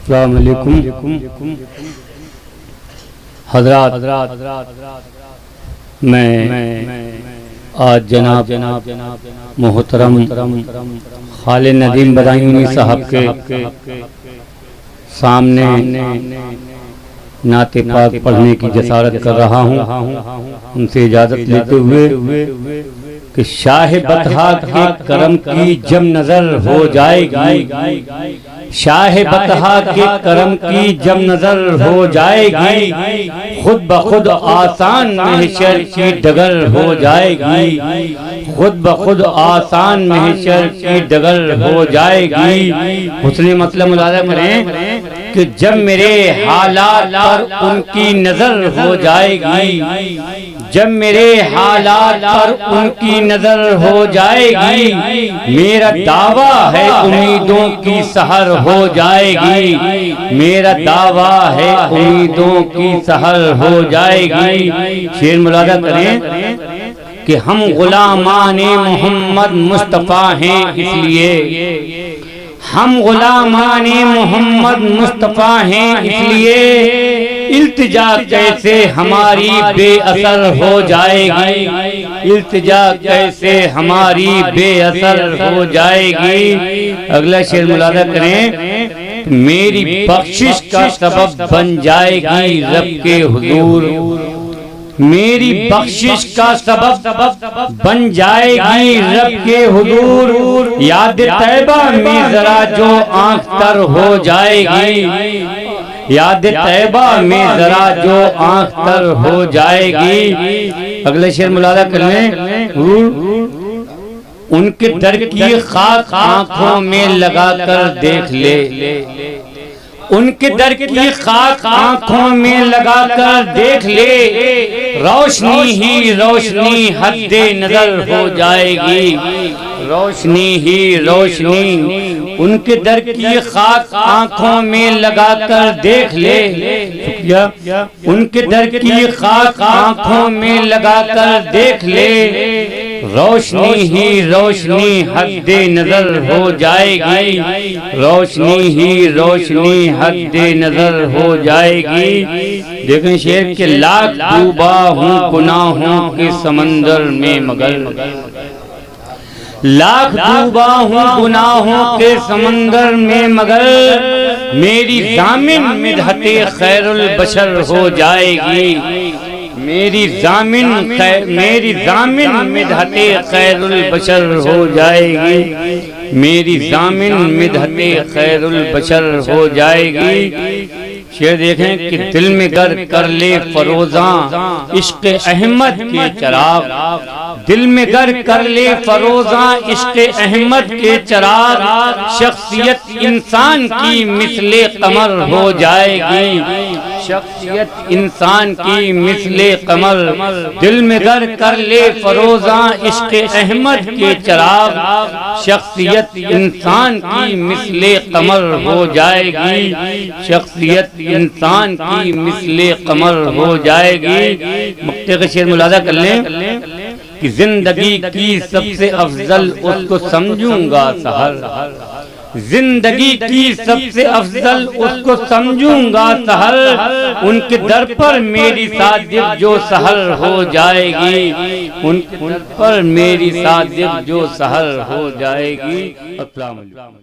السلام علیکم حضرات، میں آج جناب محترم خالد ندیم بدایونی صاحب کے سامنے نعت پاک پڑھنے کی جسارت کر رہا ہوں، ان سے اجازت لیتے ہوئے کہ شاہ بطحا کے کرم کی جب نظر ہو جائے گی، شاہ بطحا کے کرم کی جب نظر ہو جائے گی، خود بخود آسان محشر کی ڈگر ہو جائے گی، خود بخود آسان محشر کی ڈگر ہو جائے گی۔ حسن مطلب ملاحظہ کریں کہ جب میرے حالات پر ان کی نظر ہو جائے گی، جب میرے حالات پر ان کی نظر ہو جائے گی، میرا دعویٰ ہے امیدوں کی سحر ہو جائے گی، میرا دعویٰ ہے امیدوں کی سحر ہو جائے گی۔ شعر ملاحظہ کریں کہ ہم غلامان محمد مصطفیٰ ہیں، اس لیے ہم غلامان محمد مصطفیٰ ہیں، اس لیے التجا کیسے ہماری بے اثر ہو جائے گی، التجا کیسے ہماری بے اثر ہو جائے گی۔ اگلا شعر ملاحظہ کریں، میری بخشش کا سبب بن جائے گی رب کے حضور، میری بخشش کا سبب بن جائے گی رب کے حضور، یاد طیبہ میں ذرا جو آنکھ تر ہو جائے گی، یاد طیبہ میں ذرا جو آنکھ تر ہو جائے گی۔ اگلے شعر ملاحظہ کر لیں، ان کے در کی خاک آنکھوں میں لگا کر دیکھ لے، ان کے در کی خاک آنکھوں میں لگا کر دیکھ لے، روشنی ہی روشنی حد نظر ہو جائے گی، روشنی ہی روشنی ان کے در کی خاک آنکھوں میں لگا کر دیکھ لے، ان کے در کی خاک آنکھوں میں لگا کر دیکھ لے، روشنی ہی روشنی حد نظر ہو جائے گی، روشنی ہی روشنی حد نظر ہو جائے گی۔ دیکھیں شعر کہ لاکھ ڈوبا ہوں گناہوں کے سمندر میں مگر، لاکھ ڈوبا ہوں گناہوں کے سمندر میں مگر، میری ضامن مدحت خیر البشر ہو جائے گی، میری ضامن مدحت خیر البشر ہو جائے گی، میری ضامن مدحت خیر البشر ہو جائے گی۔ شعر دیکھیں کہ دل میں گر کر لے فروزاں عشق احمد کے چراغ، دل میں گر کر لے فروزاں عشق احمد کے چراغ، شخصیت انسان کی مثل قمر ہو جائے گی، شخصیت انسان کی مثل قمر، دل میں گر کر لے فروزاں عشق احمد کے چراغ، شخصیت انسان کی مثل قمر ہو جائے گی، شخصیت انسان کی مثل قمر ہو جائے گی۔ مقطع کا شعر ملاحظہ کر لیں کہ زندگی کی سب سے افضل اس کو سمجھوں گا سحر، زندگی کی سب سے افضل اس کو سمجھوں گا سحر، ان کے در پر میری صادق جو سحر ہو جائے گی، ان کے در پر میری صادق جو سحر ہو جائے گی۔ السلام علیکم۔